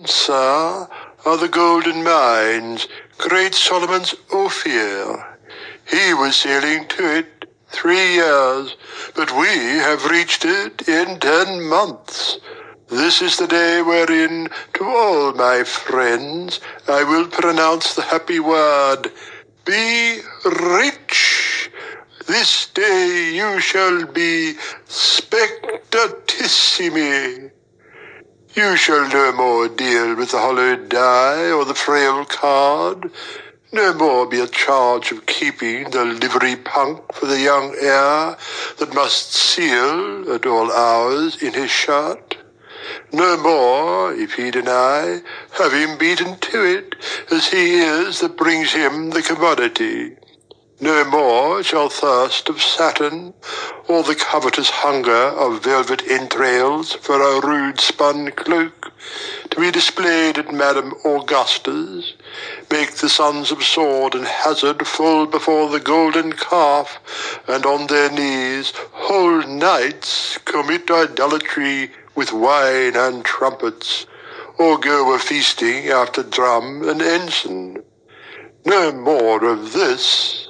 Sir, are the golden mines, great Solomon's Ophir. He was sailing to it 3 years, but we have reached it in 10 months. This is the day wherein, to all my friends, I will pronounce the happy word, be rich. This day you shall be spectatissimi. You shall no more deal with the hollowed die or the frail card, no more be at charge of keeping the livery punk for the young heir that must seal at all hours in his shirt. No more, if he deny, have him beaten to it, as he is that brings him the commodity. No more shall thirst of satin, or the covetous hunger of velvet entrails for a rude-spun cloak, to be displayed at Madame Augusta's, make the sons of sword and hazard fall before the golden calf, and on their knees whole nights commit idolatry with wine and trumpets, or go a-feasting after drum and ensign. No more of this.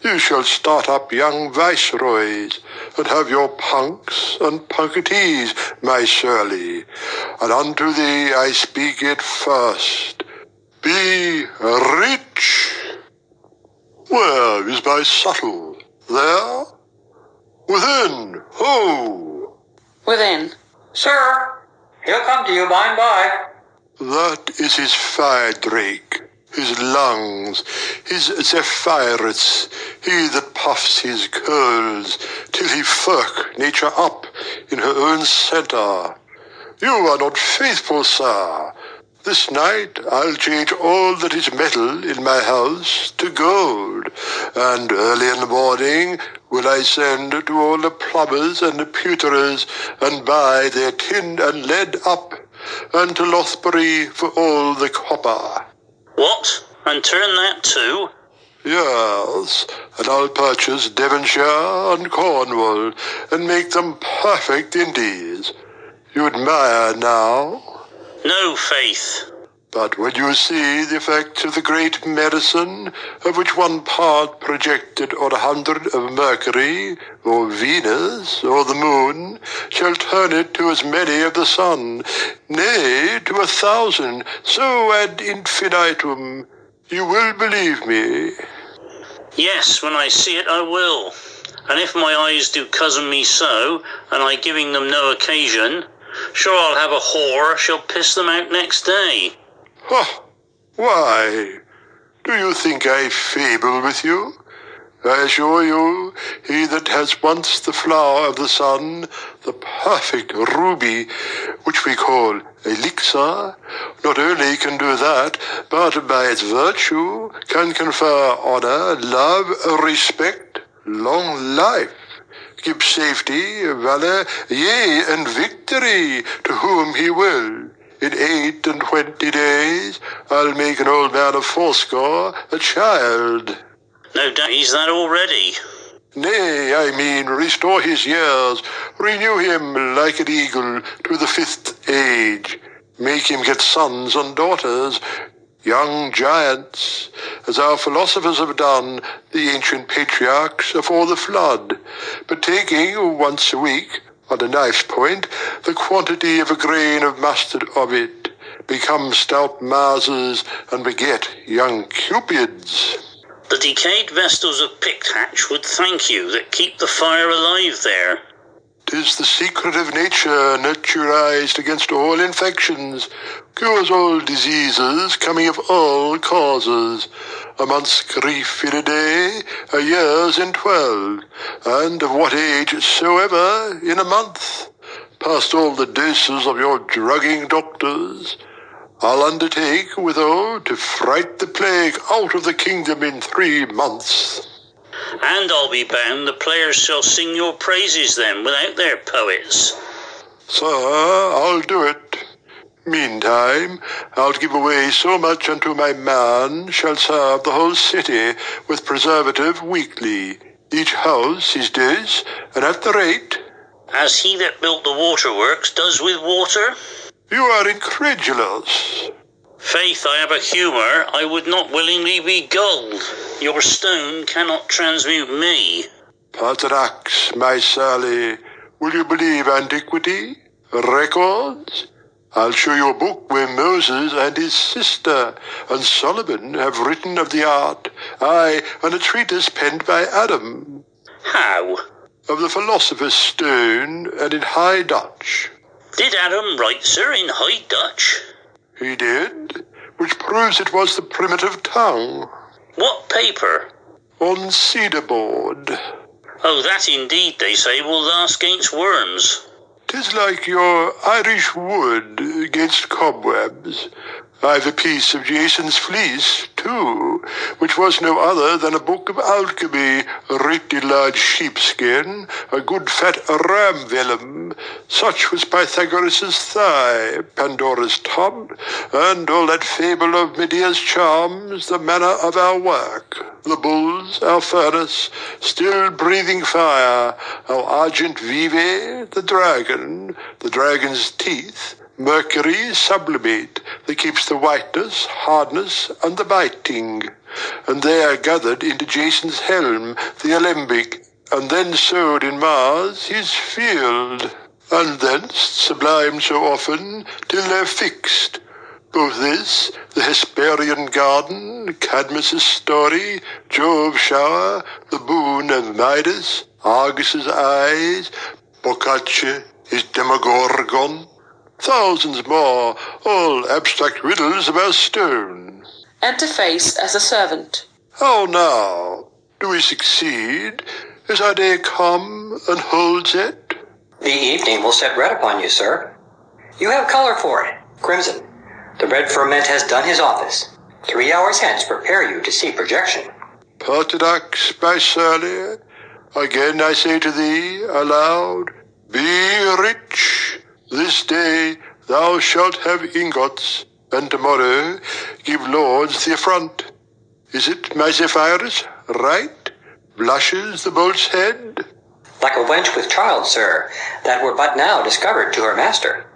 You shall start up young viceroys, and have your punks and punketees, my Shirley, and unto thee I speak it first. Be rich. Where is my subtle? There? Within, ho! Within. Sir, he'll come to you by and by. That is his fire drake, his lungs, his Zephyrus, he that puffs his curls, till he firk nature up in her own centre. You are not faithful, sir. This night I'll change all that is metal in my house to gold, and early in the morning will I send to all the plumbers and the pewterers, and buy their tin and lead up, and to Lothbury for all the copper. What? And turn that too? Yes, and I'll purchase Devonshire and Cornwall, and make them perfect Indies. You admire now? No, faith. But when you see the effects of the great medicine, of which 1 part projected on 100 of Mercury, or Venus, or the moon, shall turn it to as many of the sun, nay, to 1,000, so ad infinitum, you will believe me? Yes, when I see it I will. And if my eyes do cozen me so, and I giving them no occasion, sure I'll have a whore shall piss them out next day. Ha! Why? Do you think I fable with you? I assure you, he that has once the flower of the sun, the perfect ruby, which we call elixir, not only can do that, but by its virtue can confer honor, love, respect, long life, give safety, valor, yea, and victory to whom he will. In 28 days, I'll make an old man of 80 a child. No doubt he's that already. Nay, I mean restore his years, renew him like an eagle to the 5th age, make him get sons and daughters, young giants, as our philosophers have done, the ancient patriarchs afore the flood, but taking once a week, on a knife's point, the quantity of a grain of mustard of it, become stout Marses and beget young Cupids. The decayed vestals of Picthatch would thank you that keep the fire alive there. 'Tis the secret of nature, naturalized against all infections, cures all diseases, coming of all causes. A month's grief in a day, a year's in 12, and of what age soever in a month. Past all the doses of your drugging doctors, I'll undertake, withal, to fright the plague out of the kingdom in 3 months. And I'll be bound the players shall sing your praises then, without their poets. Sir, I'll do it. Meantime, I'll give away so much unto my man shall serve the whole city with preservative weekly, each house his dose, and at the rate. As he that built the waterworks does with water? You are incredulous. Faith, I have a humour. I would not willingly be gulled. Your stone cannot transmute me. Patrax, my Sally, will you believe antiquity? Records? I'll show you a book where Moses and his sister and Solomon have written of the art, aye, and a treatise penned by Adam. How? Of the philosopher's stone and in High Dutch. Did Adam write, sir, in High Dutch? He did, which proves it was the primitive tongue. What paper? On cedar board. Oh, that indeed, they say, will last against worms. 'Tis like your Irish wood against cobwebs. I've a piece of Jason's fleece, too, which was no other than a book of alchemy, writ in large sheepskin, a good fat ram vellum. Such was Pythagoras' thigh, Pandora's tub, and all that fable of Medea's charms, the manner of our work. The bulls, our furnace, still breathing fire, our argent vive, the dragon's teeth, Mercury sublimate, that keeps the whiteness, hardness, and the biting. And they are gathered into Jason's helm, the alembic, and then sewed in Mars his field, and thence sublimed so often till they're fixed. Both this, the Hesperian garden, Cadmus' story, Jove's shower, the boon of Midas, Argus's eyes, Boccaccio, his Demogorgon, thousands more, all abstract riddles of our stone. Enter Face as a servant. How now? Do we succeed? Is our day come, and holds it? The evening will set red upon you, sir. You have color for it, crimson. The red ferment has done his office. 3 hours hence prepare you to see projection. Patrax, my Sally, again I say to thee, aloud, be rich. This day thou shalt have ingots, and tomorrow give lords the affront. Is it, my Zephyrus, right? Blushes the bolt's head? Like a wench with child, sir, that were but now discovered to her master.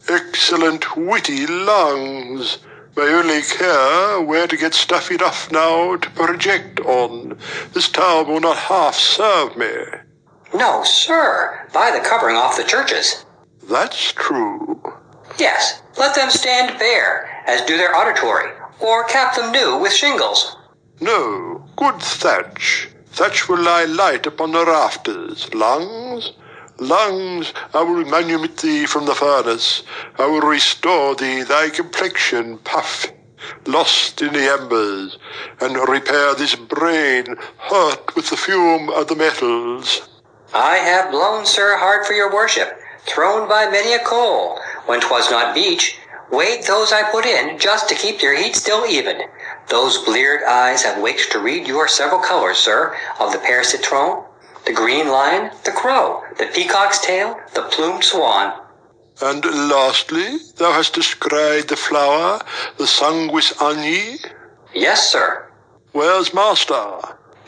Excellent witty lungs. My only care where to get stuff enough now to project on. This town will not half serve me. No, sir, buy the covering off the churches. That's true. Yes, let them stand bare, as do their auditory, or cap them new with shingles. No, good thatch. Thatch will lie light upon the rafters. Lungs? Lungs, I will manumit thee from the furnace. I will restore thee thy complexion, puff, lost in the embers, and repair this brain, hurt with the fume of the metals. I have blown, sir, hard for your worship, thrown by many a coal, when 'twas not beech, weighed those I put in, just to keep their heat still even. Those bleared eyes have waked to read your several colors, sir, of the pear citron, the green lion, the crow, the peacock's tail, the plumed swan. And lastly, thou hast descried the flower, the sanguis agni? Yes, sir. Where's master?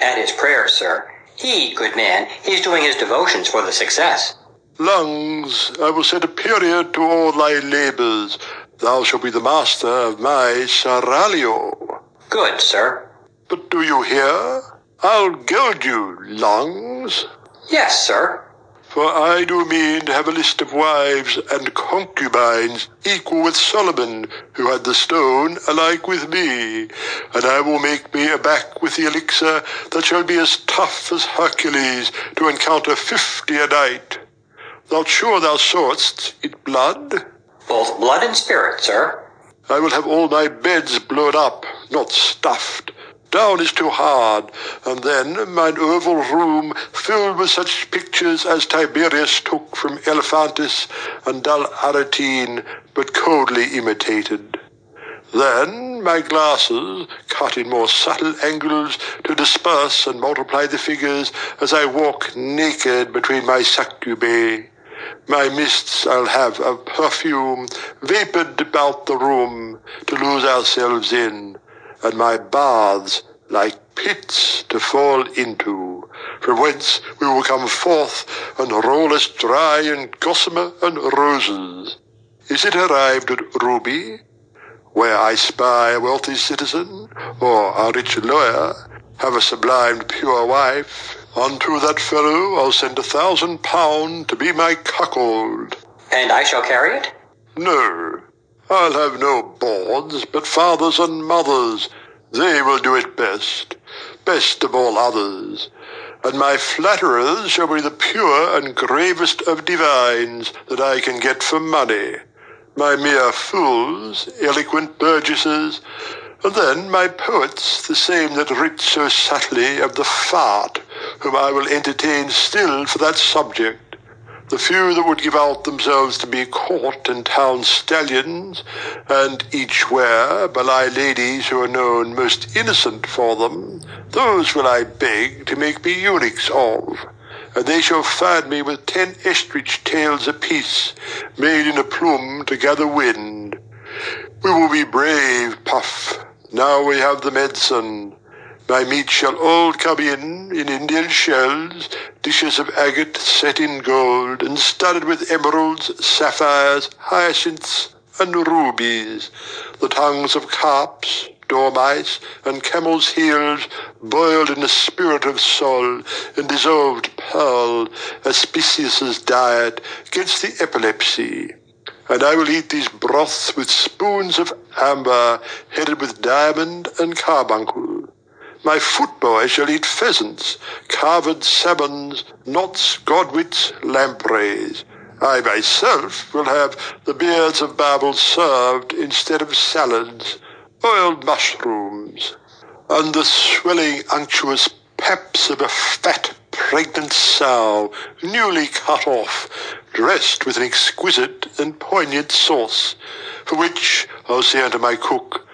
At his prayers, sir. He, good man, he's doing his devotions for the success. Lungs, I will set a period to all thy labours. Thou shalt be the master of my seraglio. Good, sir. But do you hear? I'll gild you, lungs. Yes, sir. For I do mean to have a list of wives and concubines equal with Solomon, who had the stone, alike with me. And I will make me a back with the elixir that shall be as tough as Hercules to encounter 50 a night. Thou'rt sure thou sawest it blood? Both blood and spirit, sir. I will have all my beds blown up, not stuffed. Down is too hard, and then mine oval room filled with such pictures as Tiberius took from Elephantis and dull Aretine, but coldly imitated. Then my glasses, cut in more subtle angles to disperse and multiply the figures as I walk naked between my succubae. My mists I'll have of perfume, vapored about the room, to lose ourselves in, and my baths like pits to fall into, from whence we will come forth and roll us dry in gossamer and roses. Is it arrived at Ruby, where I spy a wealthy citizen, or a rich lawyer, have a sublimed pure wife? Unto that fellow I'll send £1,000 to be my cuckold. And I shall carry it? No, I'll have no bawds, but fathers and mothers. They will do it best, best of all others. And my flatterers shall be the pure and gravest of divines that I can get for money. My mere fools, eloquent burgesses, and then my poets, the same that writ so subtly of the fart, whom I will entertain still for that subject. The few that would give out themselves to be court and town stallions, and each wear belie ladies who are known most innocent for them, those will I beg to make me eunuchs of, and they shall fan me with 10 ostrich tails apiece, made in a plume to gather wind. We will be brave, Puff. Now we have the medicine. My meat shall all come in Indian shells, dishes of agate set in gold, and studded with emeralds, sapphires, hyacinths, and rubies, the tongues of carps, dormice, and camel's heels, boiled in a spirit of sol, and dissolved pearl, Aspicius's diet, against the epilepsy. And I will eat these broths with spoons of amber, headed with diamond and carbuncle. My footboy shall eat pheasants, carved salmons, knots, godwits, lampreys. I myself will have the beards of Babel served instead of salads, boiled mushrooms, and the swelling unctuous paps of a fat, pregnant sow, newly cut off, dressed with an exquisite and poignant sauce, for which I'll say unto my cook,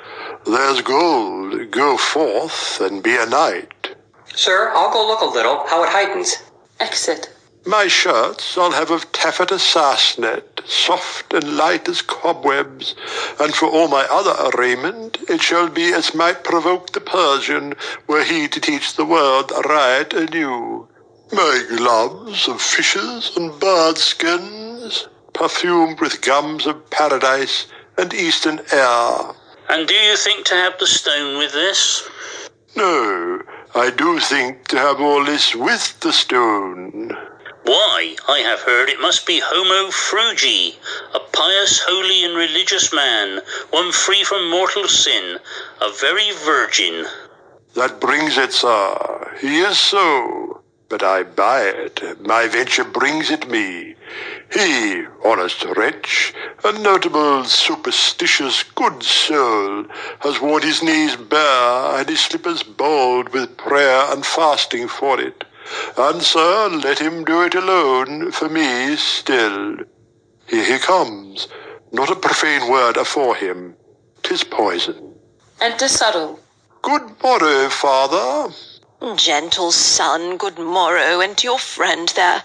there's gold, go forth and be a knight. Sir, I'll go look a little, how it heightens. Exit. My shirts I'll have of taffeta sarcenet, soft and light as cobwebs, and for all my other raiment, it shall be as might provoke the Persian, were he to teach the world aright anew. My gloves of fishes and bird skins, perfumed with gums of paradise and eastern air. And do you think to have the stone with this? No, I do think to have all this with the stone. Why, I have heard it must be Homo Frugi, a pious, holy, and religious man, one free from mortal sin, a very virgin. That brings it, sir. He is so. But I buy it. My venture brings it me. He, honest wretch, a notable, superstitious, good soul, has worn his knees bare and his slippers bold with prayer and fasting for it. And, sir, let him do it alone, for me still. Here he comes. Not a profane word afore him. 'Tis poison. Enter Subtle. Good morrow, father. Gentle son, good morrow, and to your friend there.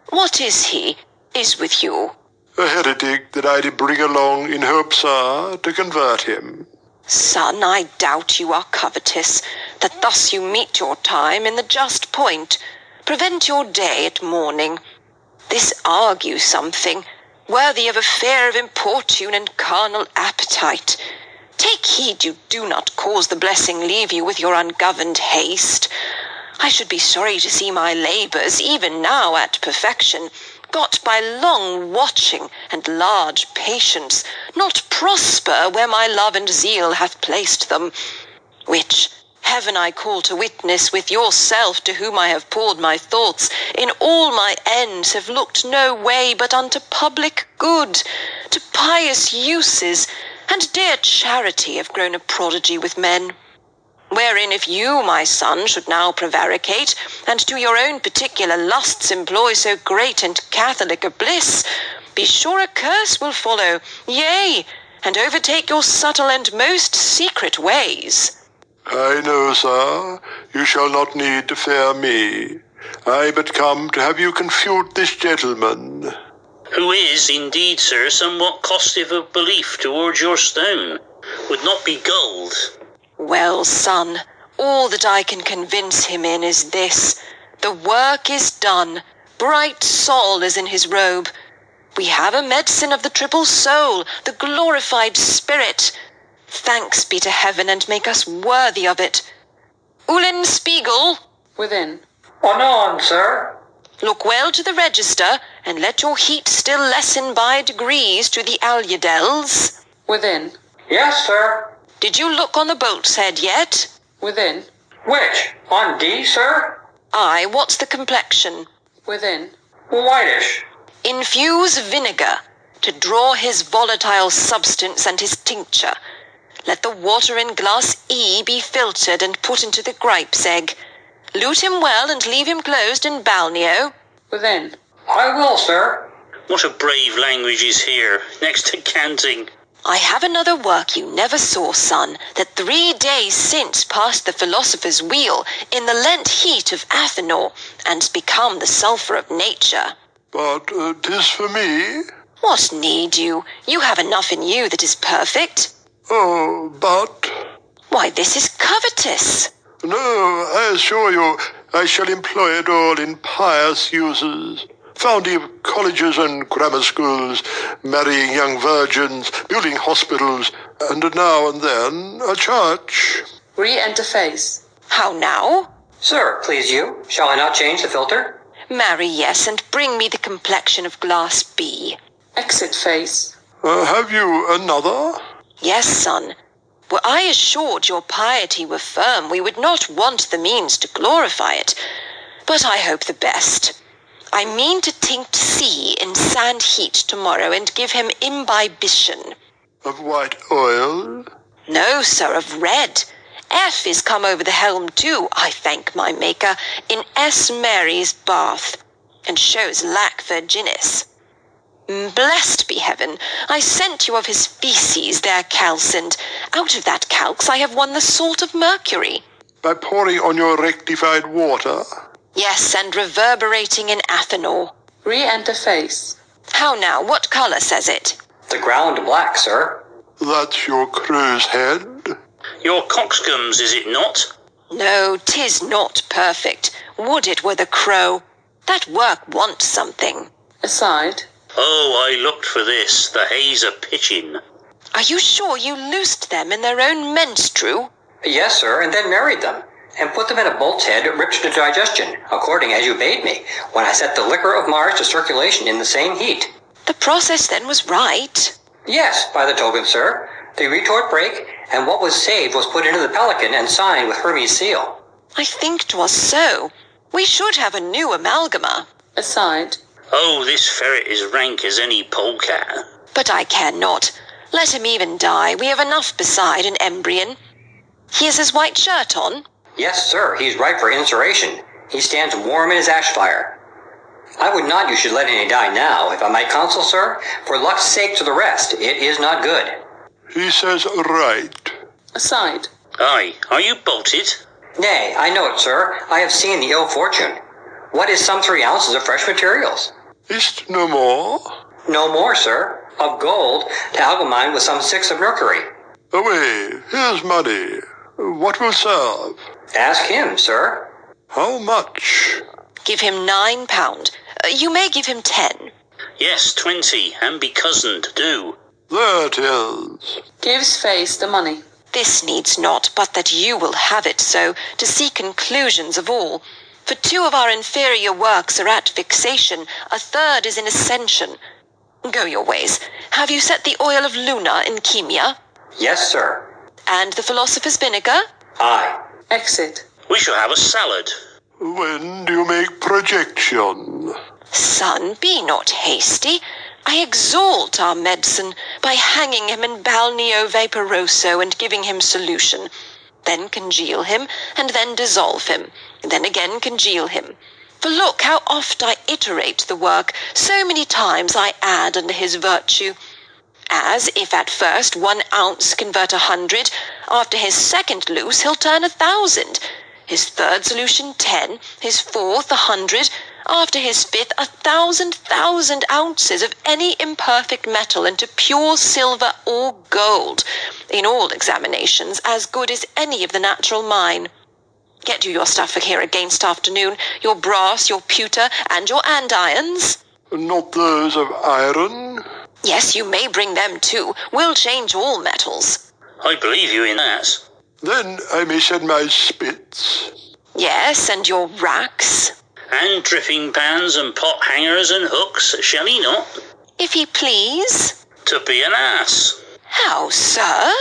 What is he? Is with you? A heretic that I did bring along in hope, sir, to convert him. Son, I doubt you are covetous, that thus you meet your time in the just point, prevent your day at morning. This argues something, worthy of a fear of importune and carnal appetite. Take heed you do not cause the blessing leave you with your ungoverned haste. I should be sorry to see my labours, even now at perfection, got by long watching and large patience, not prosper where my love and zeal hath placed them, which heaven I call to witness with yourself, to whom I have poured my thoughts, in all my ends have looked no way but unto public good, to pious uses, and dear charity have grown a prodigy with men. Wherein if you, my son, should now prevaricate, and to your own particular lusts employ so great and catholic a bliss, be sure a curse will follow, yea, and overtake your subtle and most secret ways. I know, sir, you shall not need to fear me. I but come to have you confute this gentleman. Who is, indeed, sir, somewhat costive of belief towards your stone, would not be gulled. Well, son, all that I can convince him in is this. The work is done. Bright Sol is in his robe. We have a medicine of the triple soul, the glorified spirit. Thanks be to heaven, and make us worthy of it. Eulenspiegel, Within. Anon, sir. look well to the register, and let your heat still lessen by degrees to the Aludels. Within. Yes, sir. Did you look on the bolt's head yet? Within. Which? On D, sir? Aye, what's the complexion? Within. Whitish. Infuse vinegar to draw his volatile substance and his tincture. Let the water in glass E be filtered and put into the gripe's egg. Lute him well and leave him closed in balneo. Within. I will, sir. What a brave language is here, next to canting. I have another work you never saw, son, that 3 days since passed the philosopher's wheel in the lent heat of Athenor, and's become the sulphur of nature. But 'tis for me. What need you? You have enough in you that is perfect. Oh, but... Why, this is covetous. No, I assure you, I shall employ it all in pious uses. Founding of colleges and grammar schools, marrying young virgins, building hospitals, and now and then a church. Re-enter face. How now? Sir, please you, shall I not change the filter? Marry, yes, and bring me the complexion of glass B. Exit face. Have you another? Yes, son. Were I assured your piety were firm, we would not want the means to glorify it. But I hope the best. I mean to tinct C in sand heat tomorrow and give him imbibition. Of white oil? No, sir, of red. F is come over the helm too, I thank my Maker, in S. Mary's bath, and shows lack Virginis. Blessed be heaven, I sent you of his feces there calcined. Out of that calx I have won the salt of mercury. By pouring on your rectified water? Yes, and reverberating in Athenor. Re-enter face. How now, what colour says it? The ground black, sir. That's your crow's head? Your coxcombs, is it not? No, 'tis not perfect. Would it were the crow. That work wants something. Aside. Oh, I looked for this, the haze a pitching. Are you sure you loosed them in their own menstru? Yes, sir, and then married them, and put them in a bolt's head ripped to digestion, according as you bade me, when I set the liquor of Mars to circulation in the same heat. The process then was right. Yes, by the token, sir. The retort brake, and what was saved was put into the pelican and signed with Hermes' seal. I think 'twas so. We should have a new amalgama. Aside. Oh, this ferret is rank as any polecat. But I care not. Let him even die. We have enough beside an embryon. He has his white shirt on. Yes, sir, he's ripe for insuration. He stands warm in his ash fire. I would not you should let any die now, if I might counsel, sir. For luck's sake to the rest, it is not good. He says right. Aside. Aye, are you bolted? Nay, I know it, sir. I have seen the ill fortune. What is some 3 ounces of fresh materials? Is't no more? No more, sir. Of gold, to algamine with some 6 of mercury. Away, here's money. What will serve? Ask him, sir. How much? Give him £9. You may give him 10. Yes, 20, and be cozened, do. There it is. Gives face the money. This needs not, but that you will have it so, to see conclusions of all. For 2 of our inferior works are at fixation, a 3rd is in ascension. Go your ways. Have you set the oil of Luna in Chemia? Yes, sir. And the philosopher's vinegar? Aye. Exit. We shall have a salad. When do you make projection? Son, be not hasty. I exalt our medicine by hanging him in balneo vaporoso and giving him solution. Then congeal him, and then dissolve him, and then again congeal him. For look how oft I iterate the work, so many times I add unto his virtue. As if at first 1 ounce convert 100, after his 2nd loose he'll turn 1,000, his 3rd solution 10, his 4th 100, after his 5th 1,000 ounces of any imperfect metal into pure silver or gold, in all examinations as good as any of the natural mine. Get you your stuff for here against afternoon, your brass, your pewter, and your andirons. Not those of iron? Yes, you may bring them too. We'll change all metals. I believe you in that. Then I may send my spits. Yes, and your racks. And dripping pans and pot hangers and hooks, shall he not? If he please. To be an ass. How, sir?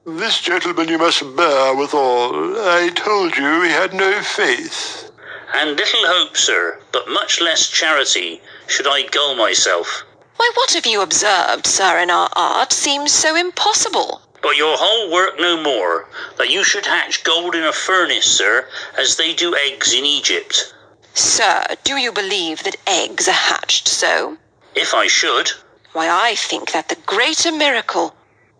This gentleman you must bear withal. I told you he had no faith. And little hope, sir, but much less charity, should I gull myself. Why, what have you observed, sir, in our art seems so impossible. But your whole work no more, that you should hatch gold in a furnace, sir, as they do eggs in Egypt. Sir, do you believe that eggs are hatched so? If I should. Why, I think that the greater miracle.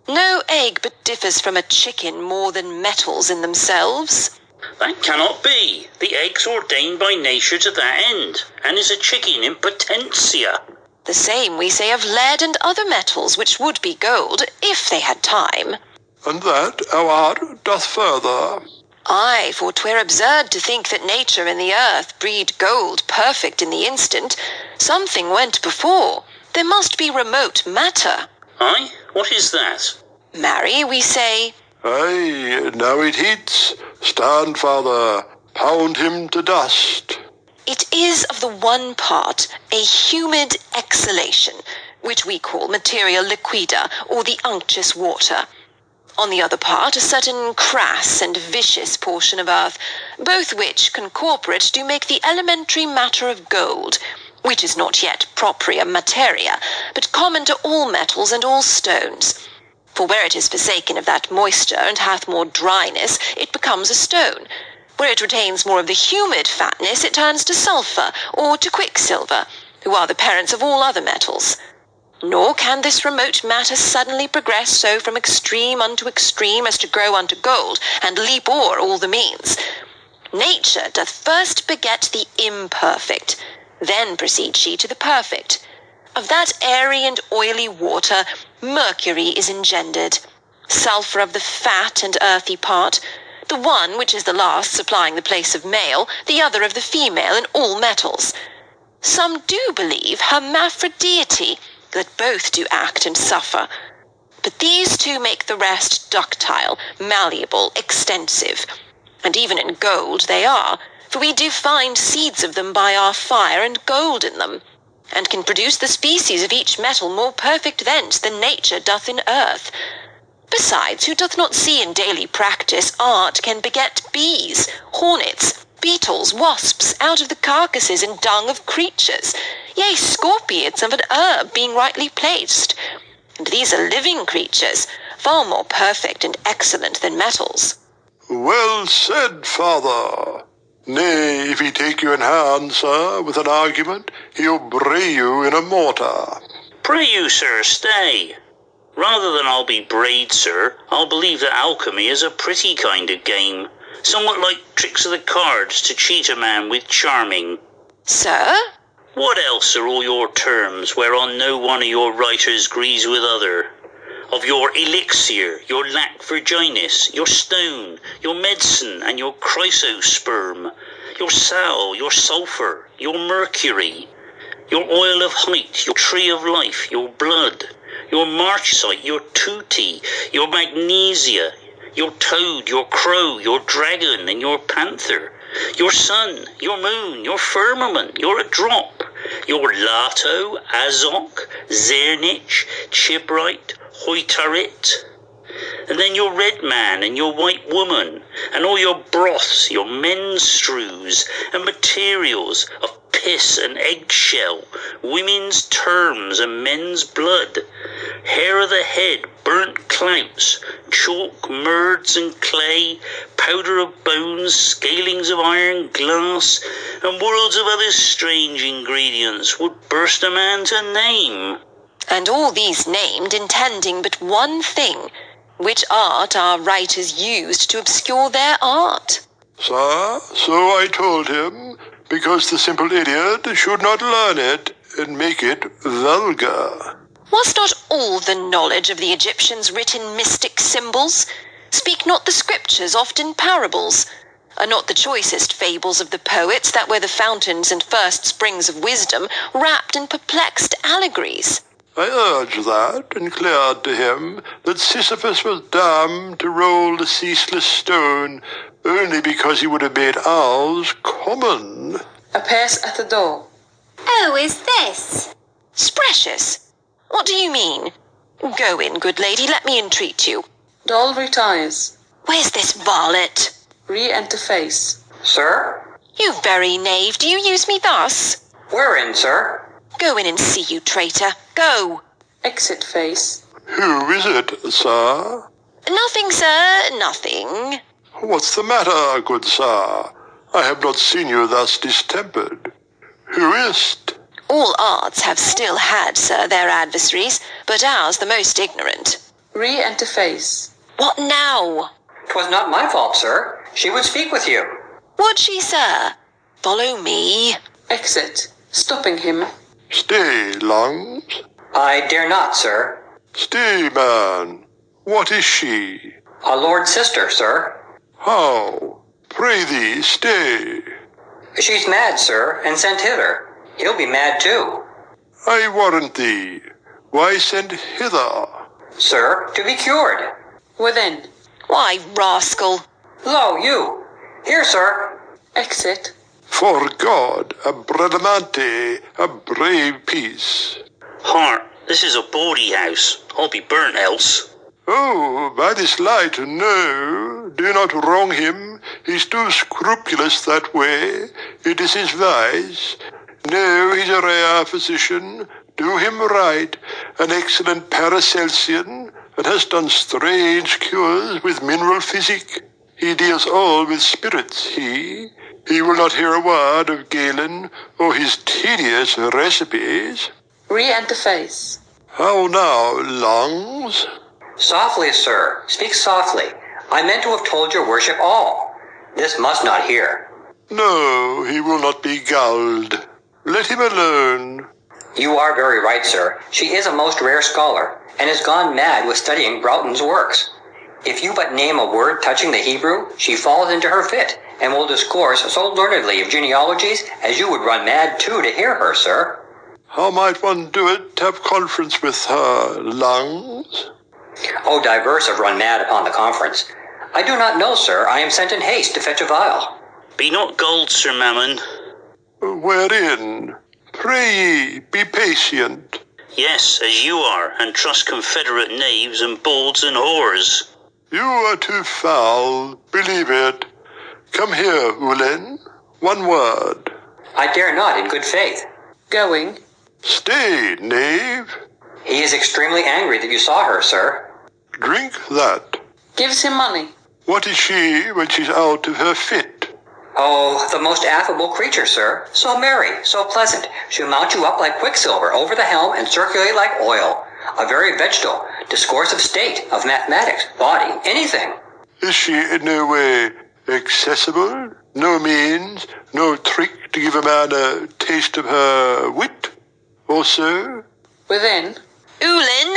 No egg but differs from a chicken more than metals in themselves. That cannot be. The egg's ordained by nature to that end, and is a chicken in potentia. The same we say of lead and other metals, which would be gold, if they had time. And that our art doth further. Aye, for 'twere absurd to think that nature and the earth breed gold perfect in the instant. Something went before. There must be remote matter. Aye? What is that? Marry, we say. Aye, now it heats. Stand, father, pound him to dust. It is of the one part a humid exhalation, which we call materia liquida, or the unctuous water. On the other part, a certain crass and vicious portion of earth, both which, concorporate, do make the elementary matter of gold, which is not yet propria materia, but common to all metals and all stones. For where it is forsaken of that moisture and hath more dryness, it becomes a stone. Where it retains more of the humid fatness, it turns to sulphur, or to quicksilver, who are the parents of all other metals. Nor can this remote matter suddenly progress so from extreme unto extreme as to grow unto gold, and leap o'er all the means. Nature doth first beget the imperfect, then proceeds she to the perfect. Of that airy and oily water, mercury is engendered, sulphur of the fat and earthy part, the one, which is the last, supplying the place of male, the other of the female in all metals. Some do believe hermaphrodity, that both do act and suffer. But these two make the rest ductile, malleable, extensive. And even in gold they are, for we do find seeds of them by our fire and gold in them, and can produce the species of each metal more perfect thence than nature doth in earth. Besides, who doth not see in daily practice art can beget bees, hornets, beetles, wasps, out of the carcasses and dung of creatures, yea, scorpions of an herb being rightly placed. And these are living creatures, far more perfect and excellent than metals. Well said, father. Nay, if he take you in hand, sir, with an argument, he'll bray you in a mortar. Pray you, sir, stay. Rather than I'll be brayed, sir, I'll believe that alchemy is a pretty kind of game, somewhat like tricks of the cards to cheat a man with charming. Sir? What else are all your terms whereon no one of your writers agrees with other? Of your elixir, your lac virginis, your stone, your medicine, and your chrysosperm, your sal, your sulphur, your mercury, your oil of height, your tree of life, your blood, your marchsite, your tutti, your magnesia, your toad, your crow, your dragon, and your panther, your sun, your moon, your firmament, your drop, your lato, azok, zernich, chibrite, hoitarit, and then your red man and your white woman, and all your broths, your menstrues, and materials of piss and eggshell, women's terms and men's blood, hair of the head, burnt clouts, chalk, merds and clay, powder of bones, scalings of iron, glass, and worlds of other strange ingredients would burst a man to name. And all these named intending but one thing, which art our writers used to obscure their art. Sir, so I told him, because the simple idiot should not learn it and make it vulgar. Was not all the knowledge of the Egyptians writ in mystic symbols? Speak not the scriptures oft in parables? are not the choicest fables of the poets that were the fountains and first springs of wisdom, wrapped in perplexed allegories. I urged that, and declared to him that Sisyphus was damned to roll the ceaseless stone only because he would have made ours common. Appears at the door. Oh, is this? Sprecious, what do you mean? Go in, good lady, let me entreat you. Doll retires. Where's this varlet? Re-enter face. Sir? You very knave, do you use me thus? Wherein, sir? Go in and see, you traitor, go. Exit face. Who is it, sir? Nothing, sir, nothing. What's the matter, good sir? I have not seen you thus distempered. Who is't? All arts have still had, sir, their adversaries, but ours the most ignorant. Re-enter face. What now? 'Twas not my fault, sir. She would speak with you. Would she, sir? Follow me. Exit. Stopping him. Stay, Lungs. I dare not, sir. Stay, man. What is she? A lord's sister, sir. How? Pray thee, stay. She's mad, sir, and sent hither. He'll be mad too. I warrant thee. Why send hither? Sir, to be cured. Within. Why, rascal. Lo, you. Here, sir. Exit. For God, a bradamante, a brave piece. Hart, this is a bawdy house. I'll be burnt else. Oh, by this light, no. Do not wrong him. He's too scrupulous that way. It is his vice. No, he's a rare physician. Do him right. An excellent Paracelsian, and has done strange cures with mineral physic. He deals all with spirits, he. He will not hear a word of Galen or his tedious recipes. Re-enter face. How now, Lungs? Softly, sir. Speak softly. I meant to have told your worship all. This must not hear. No, he will not be gulled. Let him alone. You are very right, sir. She is a most rare scholar, and has gone mad with studying Broughton's works. If you but name a word touching the Hebrew, she falls into her fit, and will discourse so learnedly of genealogies as you would run mad too to hear her, sir. How might one do it to have conference with her, Lungs? Oh, diverse have run mad upon the conference. I do not know, sir. I am sent in haste to fetch a vial. Be not gulled, Sir Mammon. Wherein? Pray ye, be patient. Yes, as you are, and trust confederate knaves and balds and whores. You are too foul, believe it. Come here, Ulen. One word. I dare not in good faith. Going. Stay, knave. He is extremely angry that you saw her, sir. Drink that. Gives him money. What is she when she's out of her fit? Oh, the most affable creature, sir. So merry, so pleasant. She'll mount you up like quicksilver over the helm and circulate like oil. A very vegetal, discourse of state, of mathematics, body, anything. Is she in no way accessible? No means, no trick to give a man a taste of her wit? Or so? Within. Ulin?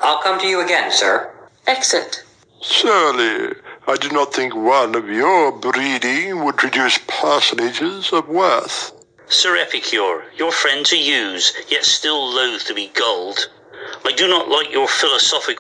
I'll come to you again, sir. Exit. Surely, I did not think one of your breeding would produce personages of worth. Sir Epicure, your friend to use, yet still loath to be gulled. I do not like your philosophical